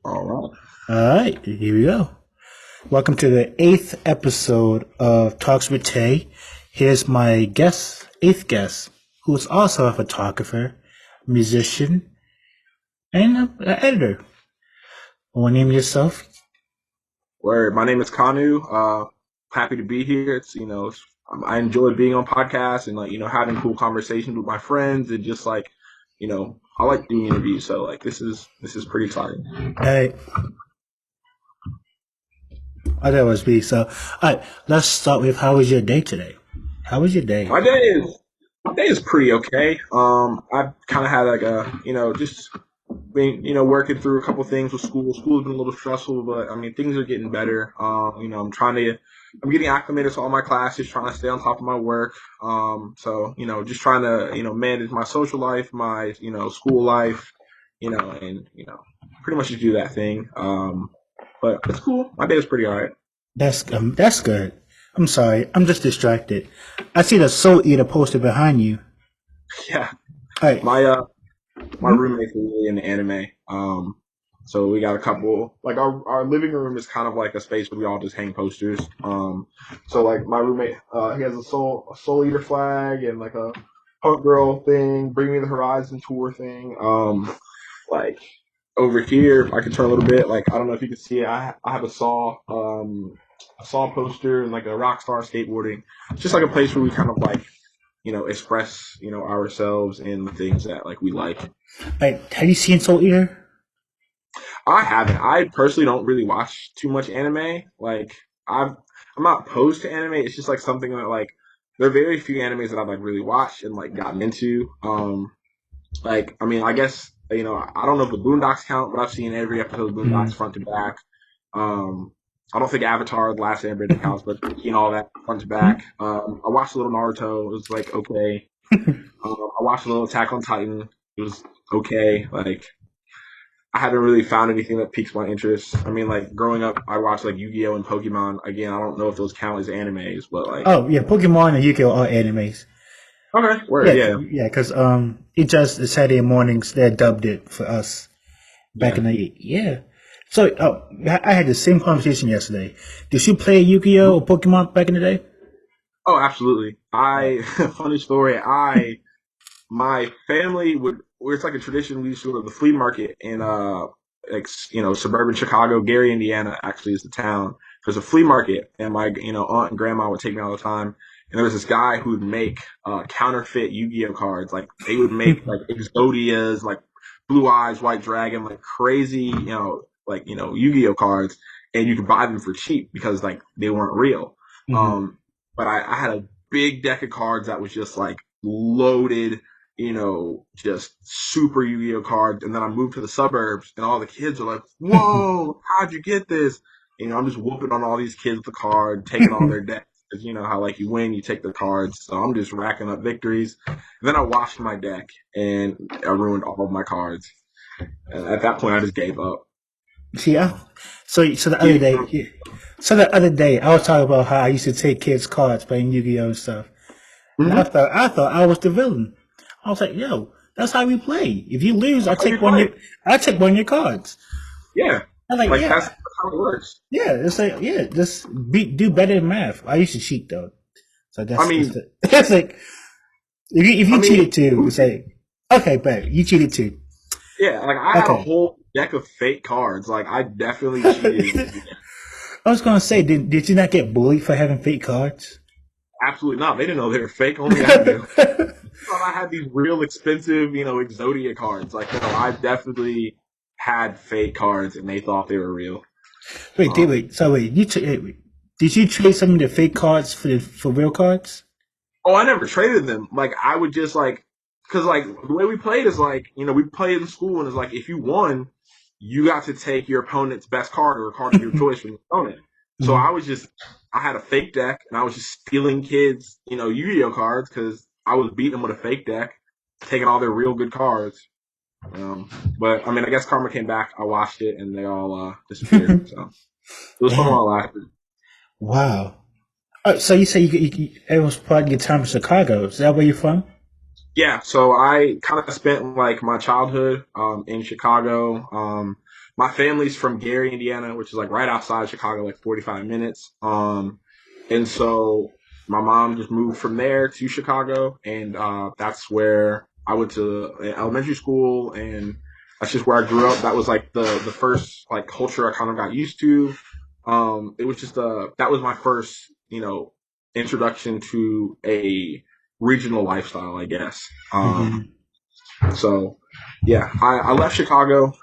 All right. All right, here we go. Welcome to the 8th episode of Talks with Tay. Here's my guest, 8th guest, who is also a photographer, musician, and an editor. Want to name yourself? Word. My name is Kanu. Happy to be here. I enjoy being on podcasts and having cool conversations with my friends and just I like doing interviews. So this is pretty exciting. Hey, that was me. So, all right, let's start with how was your day today? How was your day? My day is pretty okay. I've kind of had just been working through a couple things with school. School's been a little stressful, but I mean things are getting better. I'm getting acclimated to all my classes, trying to stay on top of my work. Just trying to manage my social life, my school life, and pretty much just do that thing. But it's cool. My day is pretty alright. That's good. I'm sorry, I'm just distracted. I see the Soul Eater poster behind you. Yeah, All right. my roommate's really into anime. So we got a couple. Like our living room is kind of like a space where we all just hang posters. So like my roommate, he has a Soul Eater flag and like a Punk Girl thing, Bring Me the Horizon tour thing. Like over here, I can turn a little bit. Like I don't know if you can see it. I have a Saw poster and like a Rockstar skateboarding. It's just like a place where we kind of express ourselves in the things that like we like. Like, have you seen Soul Eater? I haven't. I personally don't really watch too much anime. I'm not opposed to anime. It's just like something that there are very few animes that I've like really watched and like gotten into. I mean, I guess I don't know if the Boondocks count, but I've seen every episode of Boondocks front to back. Um, I don't think Avatar: The Last Airbender counts, but all that front to back. I watched a little Naruto. It was like okay. I watched a little Attack on Titan. It was okay. Like I haven't really found anything that piques my interest. I mean, like growing up, I watched like Yu-Gi-Oh and Pokemon. Again, I don't know if those count as animes, but like Oh yeah, Pokemon and Yu-Gi-Oh are animes. okay, word, Yeah, yeah, yeah, because it just the Saturday mornings they dubbed it for us back yeah. in the yeah. So I had the same conversation yesterday. Did you play Yu-Gi-Oh or Pokemon back in the day? Oh, absolutely. Oh. Funny story. My family would. It's like a tradition. We used to go to the flea market in suburban Chicago. Gary, Indiana, actually is the town. There's a flea market, and my aunt and grandma would take me all the time. And there was this guy who would make counterfeit Yu-Gi-Oh cards. Like they would make like Exodias, like Blue Eyes, White Dragon, like crazy, Yu-Gi-Oh cards, and you could buy them for cheap because like they weren't real. Hmm. Um, but I had a big deck of cards that was just like loaded, just super Yu-Gi-Oh cards. And then I moved to the suburbs, and all the kids are like, "Whoa, how'd you get this?" I'm just whooping on all these kids with the card, taking all their decks. Because you know how like you win, you take the cards. So I'm just racking up victories. And then I washed my deck, and I ruined all of my cards. And at that point, I just gave up. See, so the other Yeah. day, yeah. So the other day I was talking about how I used to take kids' cards playing Yu-Gi-Oh and stuff, and Mm-hmm. I thought I was the villain. I was like, yo, that's how we play. If you lose, That's how you play. I take one of your cards. Yeah. I'm like, Like that's, yeah, that's how it works. yeah. It's like, yeah, do better in math. I used to cheat though, so I that's mean, the that's like if I you mean, cheated too, who it's like okay, but you cheated too. Yeah, like I had a Okay. whole deck of fake cards. Like I definitely cheated. I was gonna say, did you not get bullied for having fake cards? Absolutely not. They didn't know they were fake. Only I knew. Thought I had these real expensive, Exodia cards. Like, no, I definitely had fake cards, and they thought they were real. Um, wait. Did you trade some of the fake cards for real cards? oh, I never traded them. Like, I would just because like the way we played is like, we played in school, and it's like if you won, you got to take your opponent's best card or a card of your choice from your opponent. So Mhm. I had a fake deck, and I was just stealing kids, Yu-Gi-Oh cards because I was beating them with a fake deck, taking all their real good cards. Um, but I mean, I guess karma came back. I watched it, and they all disappeared. So it was fun Damn! while it lasted. Wow. So you say it was part of your time in Chicago? Is that where you're from? Yeah, so I kind of spent like my childhood in Chicago. my family's from Gary, Indiana, which is like right outside Chicago, like 45 minutes. And so my mom just moved from there to Chicago, and that's where I went to elementary school, and that's just where I grew up. That was like the first like culture I kind of got used to. It was just that was my first, introduction to a regional lifestyle, I guess. Hmm. So yeah, I left Chicago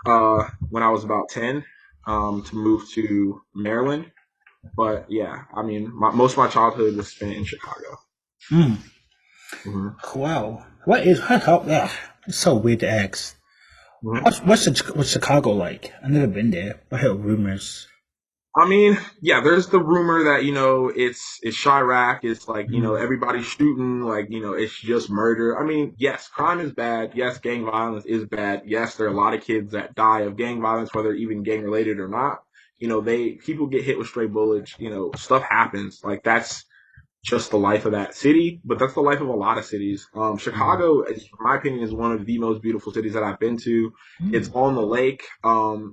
when I was about 10 to move to Maryland. But yeah, I mean, most of my childhood was spent in Chicago. Mm. hmm Wow. It's so weird to ask. hmm What's Chicago like? I've never been there. I heard rumors. I mean, yeah, there's the rumor that it's Chirac. It's like Hmm. everybody's shooting. Like it's just murder. I mean, yes, crime is bad. Yes, gang violence is bad. Yes, there are a lot of kids that die of gang violence, whether even gang related or not. They people get hit with stray bullets. Stuff happens. Like that's just the life of that city, but that's the life of a lot of cities. Chicago, in my opinion, is one of the most beautiful cities that I've been to. It's Mm. on the lake.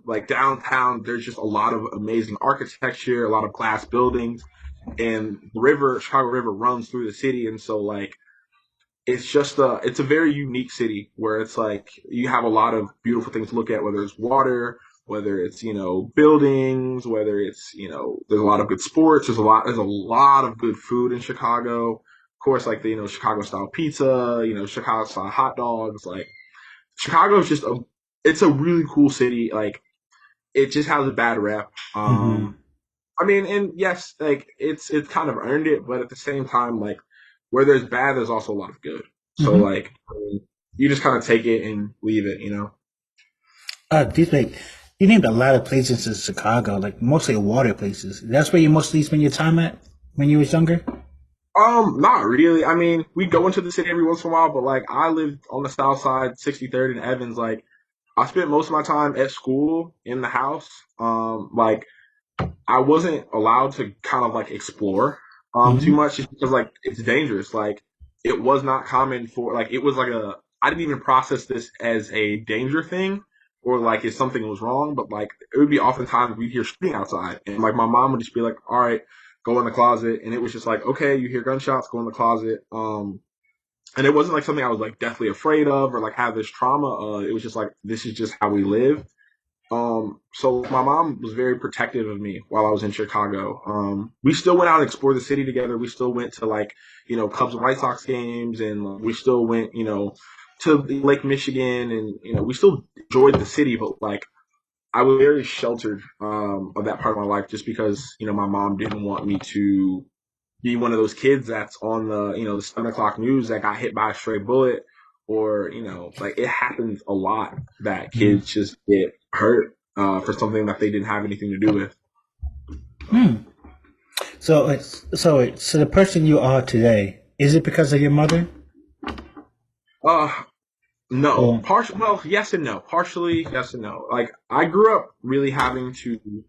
Like downtown, there's just a lot of amazing architecture, a lot of glass buildings, and the river, Chicago River, runs through the city, and so like it's a very unique city where it's like you have a lot of beautiful things to look at, whether it's water, whether it's buildings, whether it's there's a lot of good sports. There's a lot of good food in Chicago. Of course, like the Chicago style pizza, Chicago style hot dogs. Like Chicago is just it's a really cool city. Like it just has a bad rep. Hmm. I mean, and yes, like it's kind of earned it, but at the same time, like where there's bad, there's also a lot of good. So Hmm. like you just kind of take it and leave it. These like you named a lot of places in Chicago, like mostly water places. That's where you mostly spend your time at when you was younger. Not really. I mean, we go into the city every once in a while, but like I lived on the south side, 63rd and Evans. Like I spent most of my time at school in the house. Like I wasn't allowed to kind of like explore too Hmm. much just because like it's dangerous. Like it was not common for like it was like a I didn't even process this as a danger thing or like if something was wrong, but like it would be oftentimes we'd hear shooting outside and like my mom would just be like, all right, go in the closet, and it was just like, okay, you hear gunshots, go in the closet. And it wasn't like something I was like deathly afraid of or like have this trauma. It was just like this is just how we live. So my mom was very protective of me while I was in Chicago. We still went out and explored the city together. We still went to like, Cubs and White Sox games, and we still went, to Lake Michigan, and we still enjoyed the city, but like I was very sheltered of that part of my life just because, my mom didn't want me to be one of those kids that's on the 7 o'clock news that got hit by a stray bullet, or like it happens a lot that Hmm. kids just get hurt for something that they didn't have anything to do with. Hmm. So the person you are today, is it because of your mother? Uh, no, Or partial. Well, yes and no. Partially, yes and no. Like I grew up really having to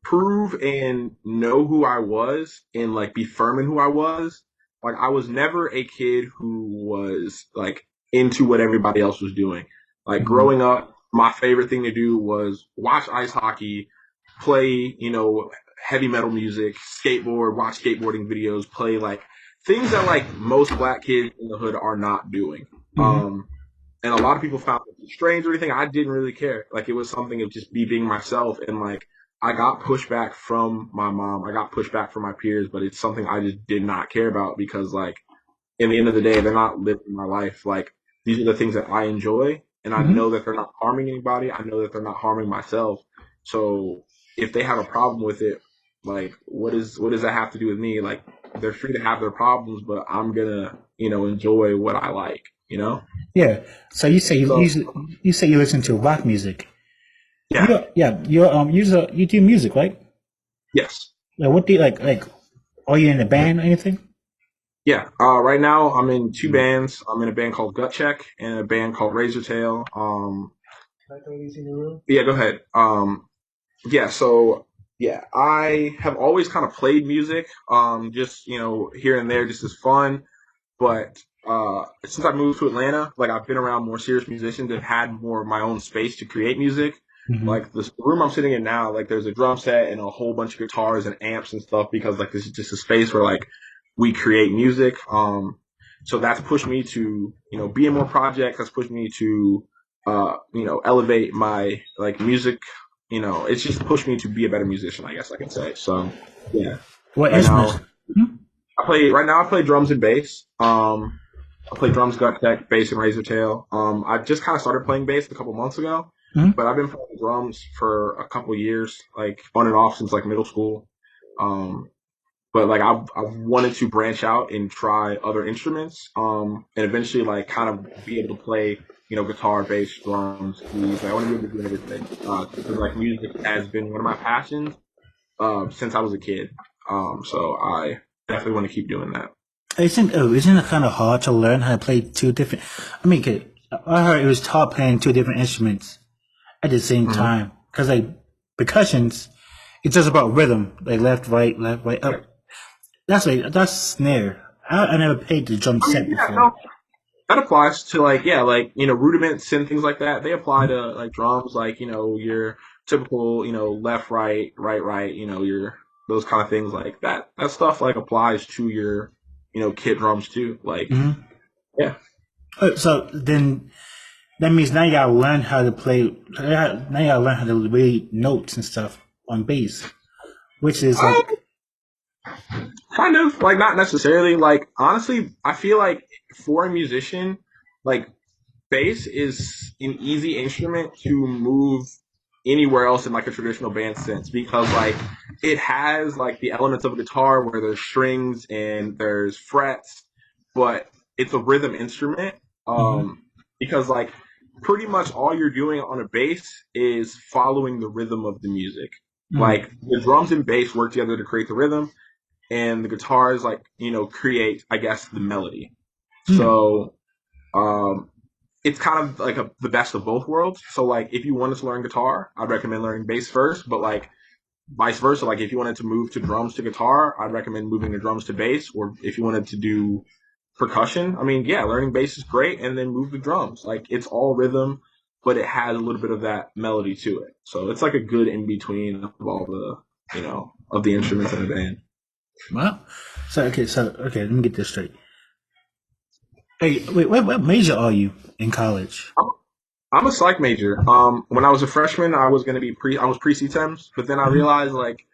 prove and know who I was and like be firm in who I was. Like I was never a kid who was like into what everybody else was doing. Like Mhm. growing up, my favorite thing to do was watch ice hockey, play, heavy metal music, skateboard, watch skateboarding videos, play like things that like most black kids in the hood are not doing. Mhm. And a lot of people found it strange or anything. I didn't really care. Like it was something of just me being myself, and like I got pushback from my mom. I got pushback from my peers, but it's something I just did not care about because like in the end of the day, they're not living my life. Like these are the things that I enjoy, and I Mhm. know that they're not harming anybody. I know that they're not harming myself. So if they have a problem with it, like what does that have to do with me? Like they're free to have their problems, but I'm gonna enjoy what I like. Yeah. So you say So you say you listen to rock music. yeah, You do music, right? yes. Like what do you like? Are you in a band or anything? Yeah. Right now I'm in two Mm. bands. I'm in a band called Gut Check and a band called Razor Tail. Yeah, go ahead. Yeah, so yeah, I have always kind of played music, just here and there, just as fun. But since I moved to Atlanta, like I've been around more serious musicians and had more of my own space to create music. Hmm. Like the room I'm sitting in now, like there's a drum set and a whole bunch of guitars and amps and stuff because like this is just a space where like we create music. So that's pushed me to be in more projects. That's pushed me to elevate my like music. It's just pushed me to be a better musician, I guess I can say. So yeah, What right instruments? now I play drums and bass. I play drums, gut tech, bass, and razor tail. I just kind of started playing bass a couple months ago, Hmm. but I've been playing drums for a couple years, like on and off since like middle school. Um, but like I've wanted to branch out and try other instruments, and eventually like kind of be able to play, guitar, bass, drums, keys. Like, I want to be able to do everything because like music has been one of my passions since I was a kid. So I definitely want to keep doing that. Isn't it kind of hard to learn how to play two different? I mean, 'kay, I heard it was taught playing two different instruments at the same Mm-hmm. time. Cause like percussions, it's just about rhythm, like left, right, up. That's snare. I never played the drum I mean, set yeah, before. no, that applies to like yeah, like rudiments and things like that. They apply Mhm. to like drums, like your typical left, right, right, right. Your those kind of things like that. That stuff like applies to your kit drums too. Like Mhm. yeah. So then that means now you gotta learn how to play. Now you gotta learn how to read notes and stuff on bass, which is Um, like, Kind of like not necessarily. Like honestly, I feel like for a musician, like bass is an easy instrument to move anywhere else in like a traditional band sense because like it has like the elements of a guitar where there's strings and there's frets, but it's a rhythm instrument. mhm, Because like pretty much all you're doing on a bass is following the rhythm of the music. mm, Like the drums and bass work together to create the rhythm, and the guitars like create I guess the melody. mm, So um, it's kind of like the best of both worlds. So like if you wanted to learn guitar, I'd recommend learning bass first, but like vice versa. Like if you wanted to move to drums to guitar, I'd recommend moving the drums to bass. Or if you wanted to do percussion, I mean, yeah, learning bass is great, and then move the drums. Like it's all rhythm, but it has a little bit of that melody to it. So it's like a good in between of all the of the instruments in the band. well, so okay, let me get this straight. Hey, wait, what major are you in college? I'm a psych major. When I was a freshman, I was gonna be I was pre CTEMS, but then I Mhm, realized like,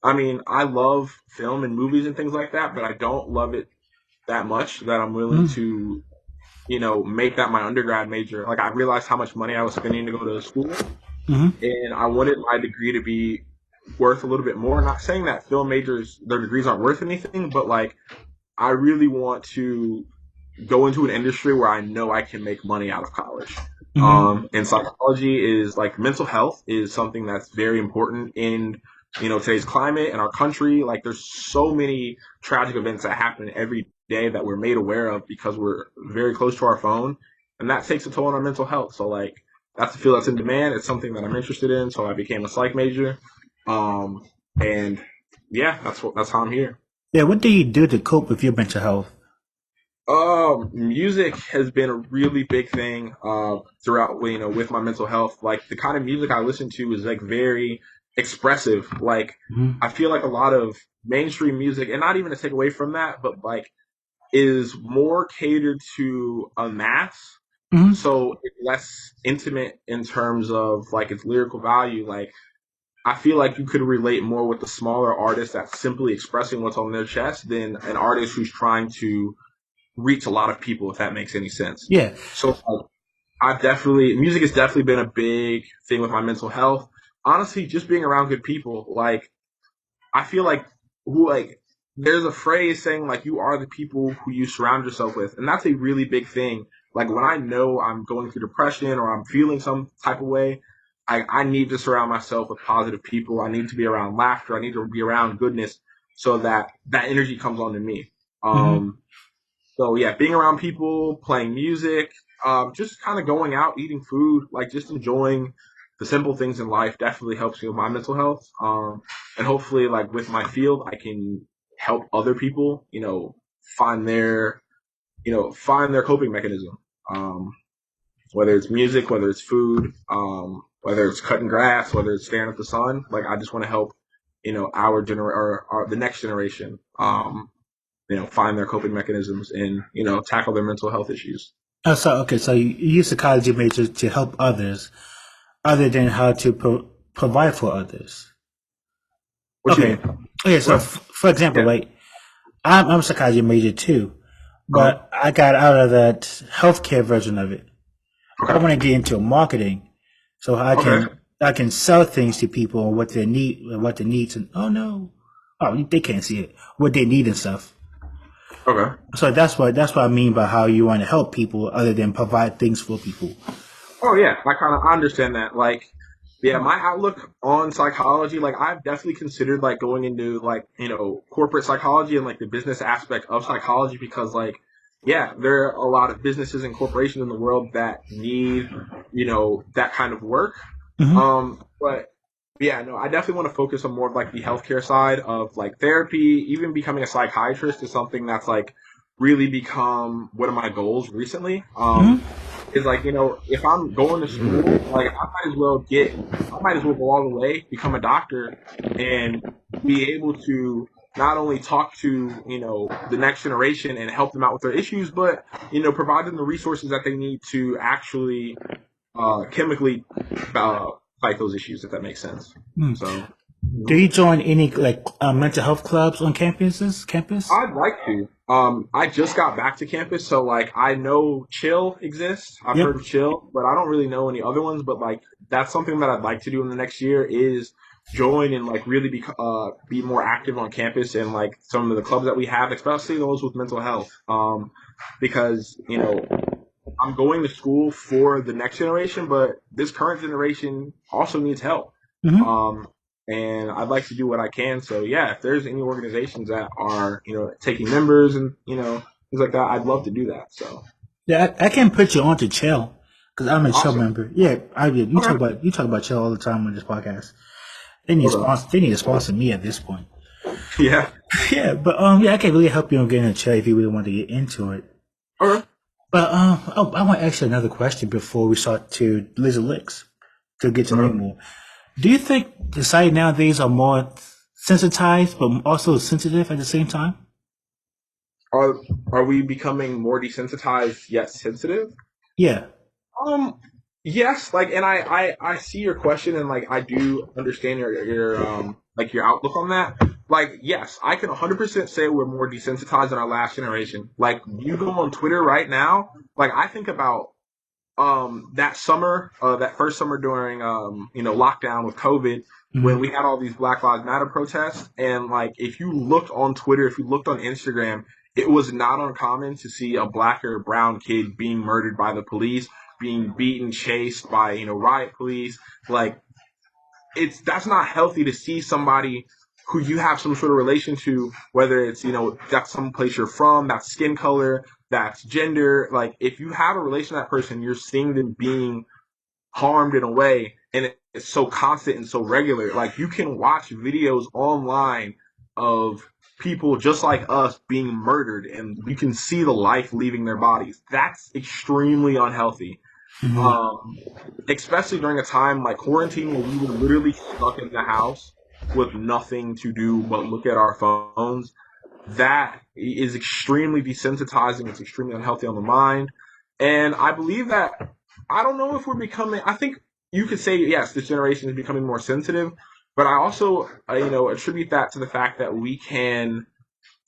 I mean, I love film and movies and things like that, but I don't love it that much that I'm willing mhm, to, make that my undergrad major. Like I realized how much money I was spending to go to school, mhm, and I wanted my degree to be worth a little bit more. Not saying that film majors their degrees aren't worth anything, but like I really want to go into an industry where I know I can make money out of college. mhm, And psychology is like mental health is something that's very important in today's climate and our country. Like there's so many tragic events that happen every day that we're made aware of because we're very close to our phone, and that takes a toll on our mental health. So like that's a field that's in demand. It's something that I'm interested in. So I became a psych major, um, and yeah, that's how I'm here. Yeah, what do you do to cope with your mental health? Music has been a really big thing throughout, with my mental health. Like the kind of music I listen to is like very expressive. Like Mhm, I feel like a lot of mainstream music, and not even to take away from that, but like is more catered to a mass, mhm, so it's less intimate in terms of like its lyrical value. Like I feel like you could relate more with the smaller artist that's simply expressing what's on their chest than an artist who's trying to reach a lot of people, if that makes any sense. yeah, So music has definitely been a big thing with my mental health. Honestly, just being around good people, like I feel like who like there's a phrase saying like you are the people who you surround yourself with, and that's a really big thing. Like when I know I'm going through depression or I'm feeling some type of way, I need to surround myself with positive people. I need to be around laughter. I need to be around goodness so that that energy comes onto me. mhm. Um, so yeah, being around people, playing music, just kind of going out, eating food, like just enjoying the simple things in life definitely helps me with my mental health. And hopefully, like with my field, I can help other people, find their find their coping mechanism. Um, whether it's music, whether it's food, whether it's cutting grass, whether it's staring at the sun. Like I just want to help, our or the next generation, find their coping mechanisms and tackle their mental health issues. Oh, so okay, so you use psychology major to help others, other than how to provide for others. What you Okay, mean? okay. So What? for example, Yeah. like I'm a psychology major too, Uh-huh. but I got out of that healthcare version of it. I Okay. want to get into marketing, so Okay. I can sell things to people and what they need, and oh no, oh they can't see it, what they need and stuff. Okay. So that's what I mean by how you want to help people, other than provide things for people. Oh yeah, I understand that. Like, yeah, my outlook on psychology, like I've definitely considered like going into like corporate psychology and like the business aspect of psychology because like yeah, there are a lot of businesses and corporations in the world that need that kind of work. Hmm. But yeah, no, I definitely want to focus on more of like the healthcare side of like therapy. Even becoming a psychiatrist is something that's like really become one of my goals recently. Hmm. Is like if I'm going to school, like I might as well go all the way, become a doctor, and be able to not only talk to the next generation and help them out with their issues, but provide them the resources that they need to actually chemically uh, fight those issues, if that makes sense. So. Do you join any like mental health clubs on campuses? Campus? I'd like to. I just got back to campus, so like I know Chill exists. I've heard Yep. of Chill, but I don't really know any other ones. But like that's something that I'd like to do in the next year is join and like really be more active on campus and like some of the clubs that we have, especially those with mental health. Because I'm going to school for the next generation, but this current generation also needs help. Hmm. Um, and I'd like to do what I can. So yeah, if there's any organizations that are, taking members and, things like that, I'd love to do that. So Yeah, I can put you on to Chill because I'm a Chill awesome. member. Yeah, I you Okay. talk about Chill all the time on this podcast. They need to Okay. sponsor. They need to sponsor me at this point. Yeah. Yeah, but yeah, I can really help you on getting a Chill if you really want to get into it. Okay. But oh, I want to ask you another question before we start to Lizard Licks to get to know you Okay. more. Do you think society nowadays are more sensitized but also sensitive at the same time? Are are we becoming more desensitized yet sensitive? Yeah. Um, yes, like, and I see your question, and like, I do understand your like your outlook on that. Like, yes, I can 100% say we're more desensitized than our last generation. Like, you go on Twitter right now, like, I think about that summer, that first summer during lockdown with COVID, when Hmm. we had all these Black Lives Matter protests, and like if you looked on Twitter, if you looked on Instagram, it was not uncommon to see a black or brown kid being murdered by the police, being beaten, chased by riot police. Like that's not healthy to see somebody who you have some sort of relation to, whether it's that's some place you're from, that's skin color, that's gender. Like if you have a relation to that person, you're seeing them being harmed in a way, and it's so constant and so regular. Like you can watch videos online of people just like us being murdered, and you can see the life leaving their bodies. That's extremely unhealthy. Hmm. Um, Especially during a time like quarantine where we were literally stuck in the house with nothing to do but look at our phones. That is extremely desensitizing. It's extremely unhealthy on the mind. And I believe that I don't know if we're becoming. I think you could say yes, this generation is becoming more sensitive, but I also attribute that to the fact that we can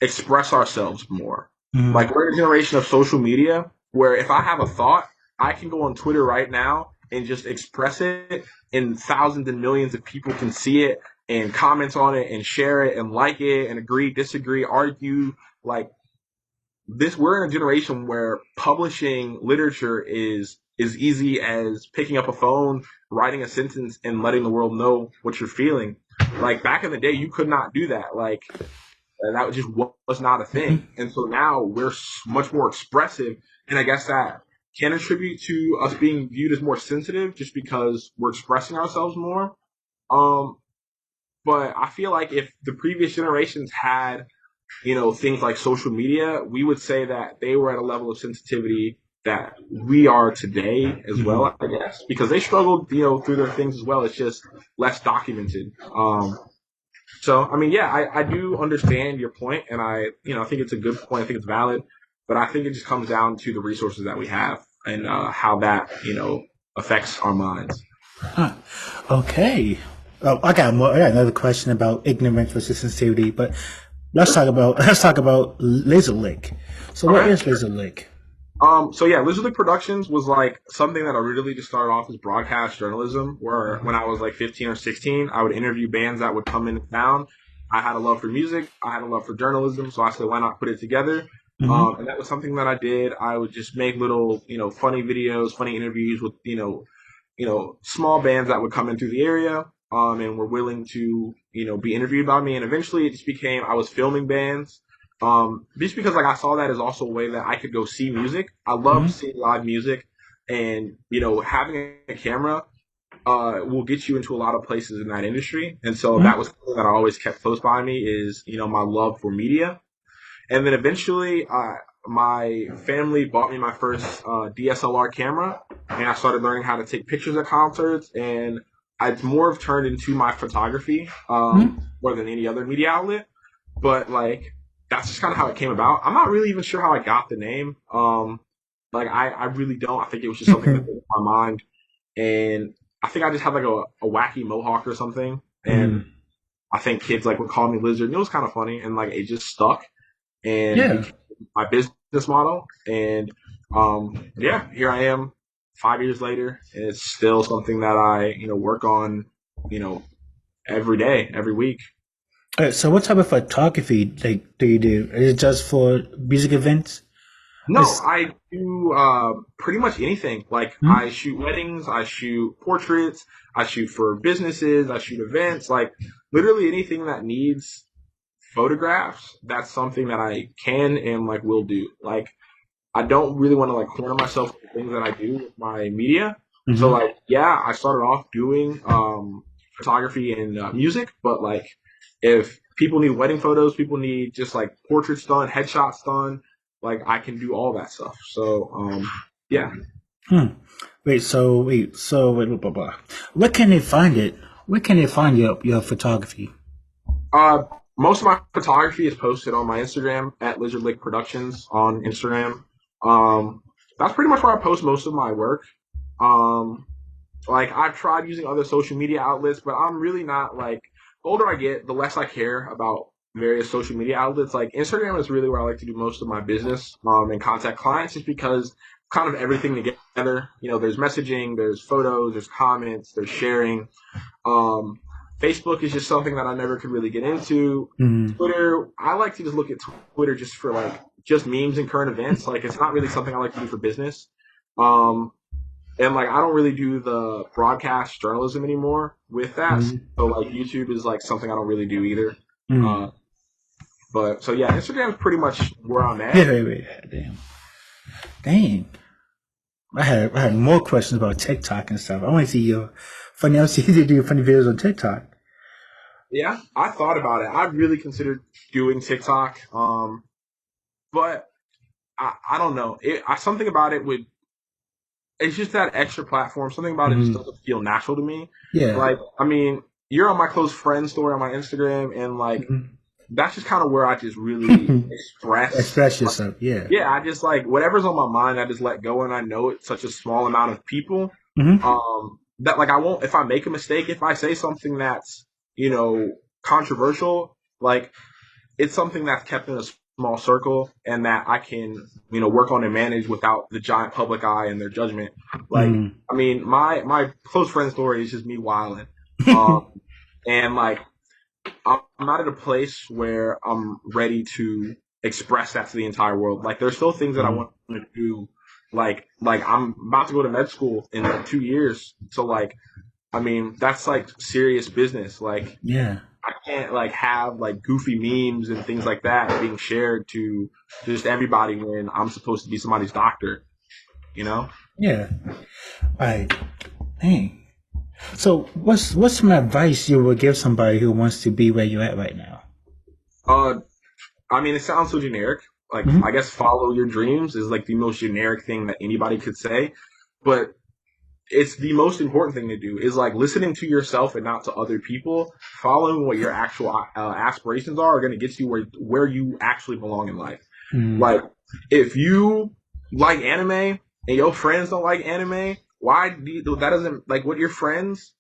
express ourselves more. Hmm. Like we're in a generation of social media where if I have a thought, I can go on Twitter right now and just express it, and thousands and millions of people can see it and comment on it and share it and like it and agree, disagree, argue. Like this, we're in a generation where publishing literature is as easy as picking up a phone, writing a sentence, and letting the world know what you're feeling. Like back in the day, you could not do that. Like that just was not a thing. Hmm. And so now we're much more expressive. And I guess that can attribute to us being viewed as more sensitive just because we're expressing ourselves more. Um, but I feel like if the previous generations had things like social media, we would say that they were at a level of sensitivity that we are today as Hmm. well, I guess, because they struggled, through their things as well. It's just less documented. So, I mean, yeah, I do understand your point, and I think it's a good point. I think it's valid, but I think it just comes down to the resources that we have and how that, affects our minds. Huh. Okay. Oh, I got more. I got another question about ignorance versus sensitivity, but let's talk about LaserLink. So, what Okay. is LaserLink? So yeah, Lizard League Productions was like something that I really just started off as broadcast journalism, where when I was like 15 or 16, I would interview bands that would come in town. I had a love for music, I had a love for journalism, so I said, why not put it together? Mm-hmm. And that was something that I did. I would just make little, funny videos, funny interviews with, small bands that would come in through the area, and were willing to, be interviewed by me. And eventually it just became, I was filming bands. Just because like I saw that as also a way that I could go see music. I loved Mm-hmm. seeing live music, and having a camera will get you into a lot of places in that industry. And so that was something that I always kept close by me is my love for media. And then eventually, my family bought me my first DSLR camera, and I started learning how to take pictures at concerts. And it's more of turned into my photography Mm-hmm. more than any other media outlet. But like that's just kind of how it came about. I'm not really even sure how I got the name. Like I really don't. I think it was just something that Mm-hmm. was in my mind, and I think I just had like a wacky mohawk or something, and Mm-hmm. I think kids like would call me Lizard, and it was kind of funny, and like it just stuck and Yeah. became my business model. And yeah, here I am 5 years later, and it's still something that I work on, you know, every day, every week. So, what type of photography do you do? Is it just for music events? No, It's, I do pretty much anything. Like I hmm? shoot weddings, I shoot portraits, I shoot for businesses, I shoot events, like literally anything that needs photographs. That's something that I can and like will do. Like I don't really want to like corner myself with the things that I do with my media. So Mm-hmm. like yeah, I started off doing photography and music, but like if people need wedding photos, people need just like portraits done, headshots done, like I can do all that stuff. So yeah. Hmm. Wait, blah, blah, blah. Where can they find it? Where can they find your photography? Uh Most of my photography is posted on my Instagram at Lizard Lake Productions on Instagram. Um that's pretty much where I post most of my work. Um Like I've tried using other social media outlets, but I'm really not like the older I get, the less I care about various social media outlets. Like Instagram is really where I like to do most of my business and contact clients just because kind of everything together. There's messaging, there's photos, there's comments, there's sharing. Um, Facebook is just something that I never could really get into. Mm-hmm. Twitter, I like to just look at Twitter just for like just memes and current events. Like it's not really something I like to do for business. Um, and like I don't really do the broadcast journalism anymore with that. So like YouTube is like something I don't really do either. Mm-hmm. Uh, but so yeah, Instagram is pretty much where I'm Yeah, at. wait. Dang. I had more questions about TikTok and stuff. I want to see your funny. I want to see you do funny videos on TikTok. Yeah, I thought about it. I really considered doing TikTok, but I don't know. Something about it would. It's just that extra platform. Something about it just Mm-hmm. doesn't feel natural to me. Yeah. Like I mean, you're on my close friend story on my Instagram, and like that's just kind of where I just really Mm-hmm. express. Express yourself. Yeah. Yeah, I just like whatever's on my mind, I just let go, and I know it's such a small amount of people. Mm-hmm. That like I won't if I make a mistake, if I say something that's you know controversial, like it's something that's kept in a small circle, and that I can work on and manage without the giant public eye and their judgment. Like I mean, my close friend story is just me wilding, um, Mm-hmm. and like I'm not at a place where I'm ready to express that to the entire world. Like there's still things that I want to do. Like I'm about to go to med school in like 2 years. So like I mean that's like serious business. Like Yeah. I can't like have like goofy memes and things like that being shared to just everybody when I'm supposed to be somebody's doctor, you know? Yeah. Right. Dang. So, what's some advice you would give somebody who wants to be where you're at right now? Uh I mean, it sounds so generic. Like, Hmm. I guess follow your dreams is like the most generic thing that anybody could say, but it's the most important thing to do is like listening to yourself and not to other people. Following what your actual aspirations are going to get you where you actually belong in life. Hmm. Like, if you like anime and your friends don't like anime, why do that doesn't like what your friends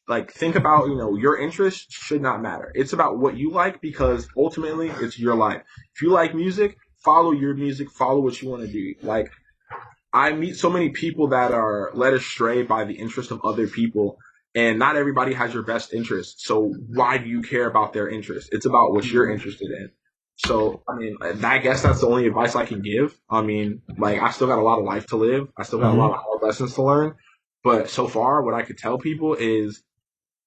like think about, your interests should not matter. It's about what you like because ultimately it's your life. If you like music, follow your music, follow what you want to do. Like, I meet so many people that are led astray by the interest of other people, and not everybody has your best interest. So why do you care about their interest? It's about what you're interested in. So, I mean, I guess that's the only advice I can give. I mean, like, I still got a lot of life to live. I still got a lot of Hmm. hard lessons to learn. But so far, what I could tell people is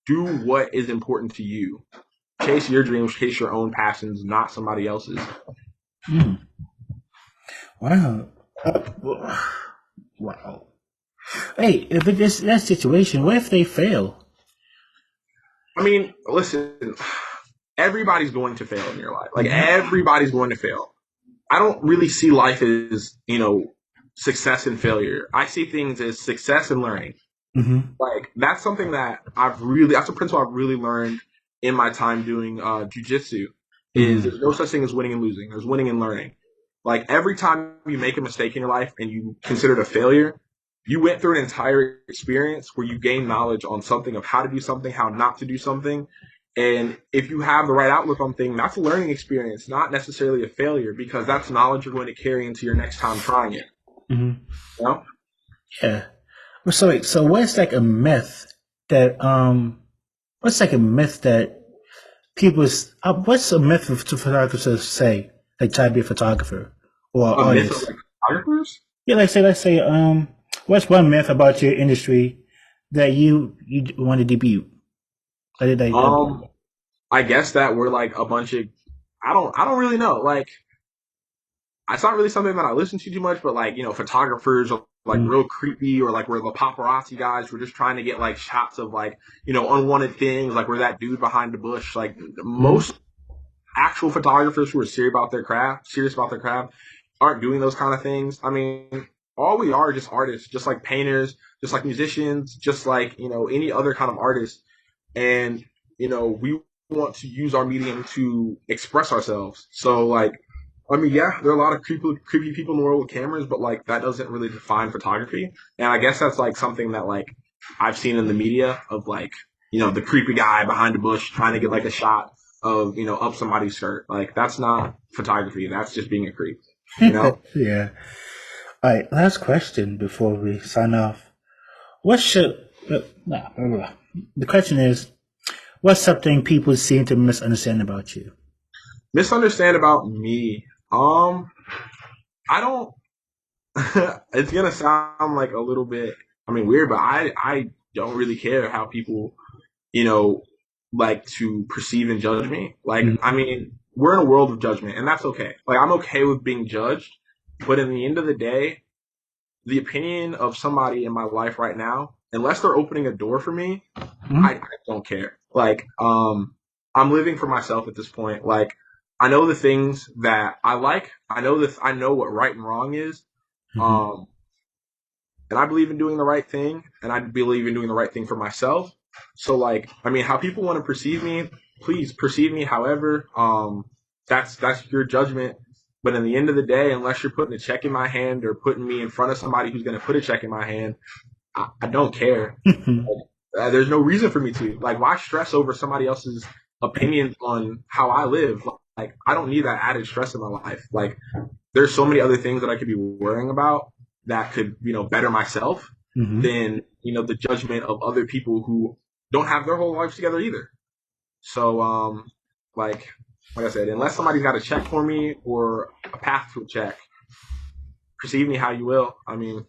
do what is important to you. Chase your dreams, chase your own passions, not somebody else's. Hmm. Wow. Wow. Hey, if it is that situation, what if they fail? I mean, listen, everybody's going to fail in your life. Like, Hmm. everybody's going to fail. I don't really see life as, success and failure. I see things as success and learning. Hmm. Like, that's a principle I've really learned in my time doing jujitsu is Hmm. there's no such thing as winning and losing. There's winning and learning. Like, every time you make a mistake in your life and you consider it a failure, you went through an entire experience where you gain knowledge on something of how to do something, how not to do something. And if you have the right outlook on things, that's a learning experience, not necessarily a failure, because that's knowledge you're going to carry into your next time trying it. Hmm. You know? Yeah. Well, so wait, so what's like a myth that what's like a myth that people's what's a myth of photographers say like try to be a photographer or A myth of artist? like photographers. Yeah, let's say what's one myth about your industry that you want to debut? Like, Um, I guess that we're like a bunch of I don't really know. Like, it's not really something that I listen to too much, but like, photographers are like mm, real creepy, or like we're the paparazzi guys. We're just trying to get like shots of like, unwanted things, like we're that dude behind the bush. Like, mm, most actual photographers who are serious about their craft aren't doing those kind of things. I mean, all we are just artists, just like painters, just like musicians, just like, any other kind of artist. And, we want to use our medium to express ourselves. So, like, I mean, yeah, there are a lot of creepy people in the world with cameras, but like that doesn't really define photography. And I guess that's like something that like I've seen in the media of like, the creepy guy behind the bush trying to get like a shot of, up somebody's skirt. Like, that's not photography. That's just being a creep, you know? yeah. All right, last question before we sign off. What should nah, blah, blah, blah. The question is, what's something people seem to misunderstand about you? Misunderstand about me. I don't, it's going to sound like a little bit, I mean, weird, but I don't really care how people, you know, like to perceive and judge me. Like, I Mm-hmm. mean, we're in a world of judgment, and that's okay. Like, I'm okay with being judged, but in the end of the day, the opinion of somebody in my life right now, unless they're opening a door for me, I don't care. Like, I'm living for myself at this point. Like, I know the things that I like. I know what right and wrong is. Mm-hmm. Um, and I believe in doing the right thing, and I believe in doing the right thing for myself. So, like, I mean, how people want to perceive me, please perceive me however. That's your judgment. But in the end of the day, unless you're putting a check in my hand or putting me in front of somebody who's going to put a check in my hand, I don't care. There's no reason for me to. Like, why stress over somebody else's opinions on how I live? Like, I don't need that added stress in my life. Like, there's so many other things that I could be worrying about that could, better myself Mm-hmm. than, the judgment of other people who don't have their whole lives together either. So, like, like I said, unless somebody's got a check for me or a path to a check, perceive me how you will. I mean,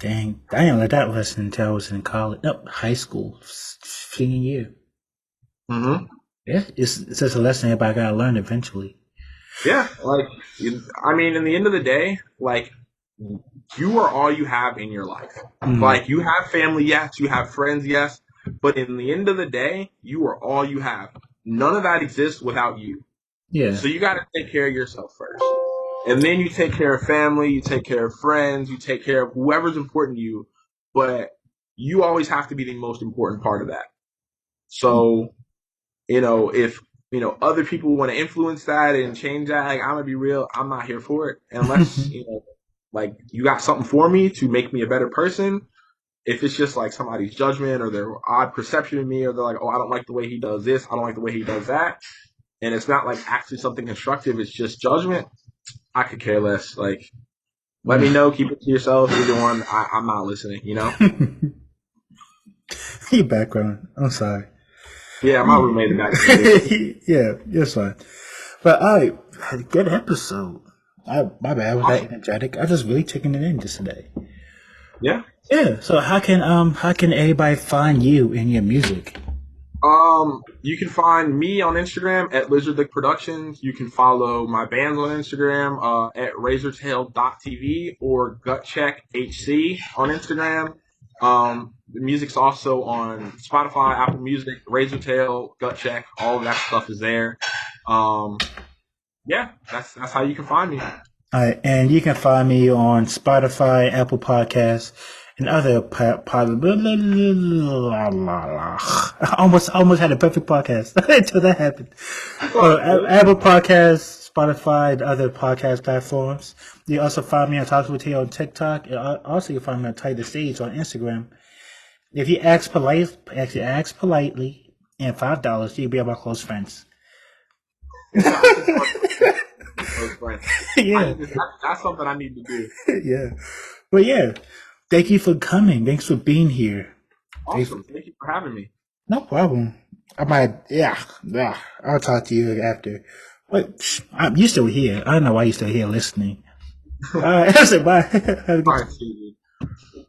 Dang, I didn't let that lesson until I was in college. Nope, high school, senior year. hmm Yeah, it's just a lesson everybody gotta learn eventually. yeah, like, I mean, in the end of the day, like, you are all you have in your life. Mm, Like, you have family, yes, you have friends, yes, but in the end of the day, you are all you have. None of that exists without you. Yeah. So you got to take care of yourself first. And then you take care of family, you take care of friends, you take care of whoever's important to you. But you always have to be the most important part of that. So, if, other people want to influence that and change that, like, I'm going to be real, I'm not here for it. Unless, like, you got something for me to make me a better person. If it's just like somebody's judgment or their odd perception of me, or they're like, oh, I don't like the way he does this, I don't like the way he does that, and it's not like actually something constructive, it's just judgment, I could care less. Like, let me know, keep it to yourself. Either one, I'm not listening, Your background. I'm sorry. Yeah, my roommate in the back. Yeah, that's fine. But I had a good episode. My bad, I was that energetic. I just really taking it in just today. Yeah. Yeah. So how can everybody find you and your music? You can find me on Instagram at Lizardlick Productions. You can follow my bands on Instagram at razortail.tv or gutcheckhc on Instagram. The music's also on Spotify, Apple Music, Razortail, Gutcheck, all of that stuff is there. Yeah, that's how you can find me. All right, and you can find me on Spotify, Apple Podcasts, and other I almost had a perfect podcast until that happened. Apple Podcasts, Spotify, and other podcast platforms. You also find me on Talks with Tail on TikTok. And also, you find me on Tight the Stage on Instagram. If you ask politely, and $5, you'll be my close friends. Yeah. That's something I need to do. Yeah. But yeah, thank you for coming. Thanks for being here. Awesome. Thank you for having me. No problem. Yeah. I'll talk to you after. But you're still here. I don't know why you're still here listening. All right. I said bye. Have a good All right, see you.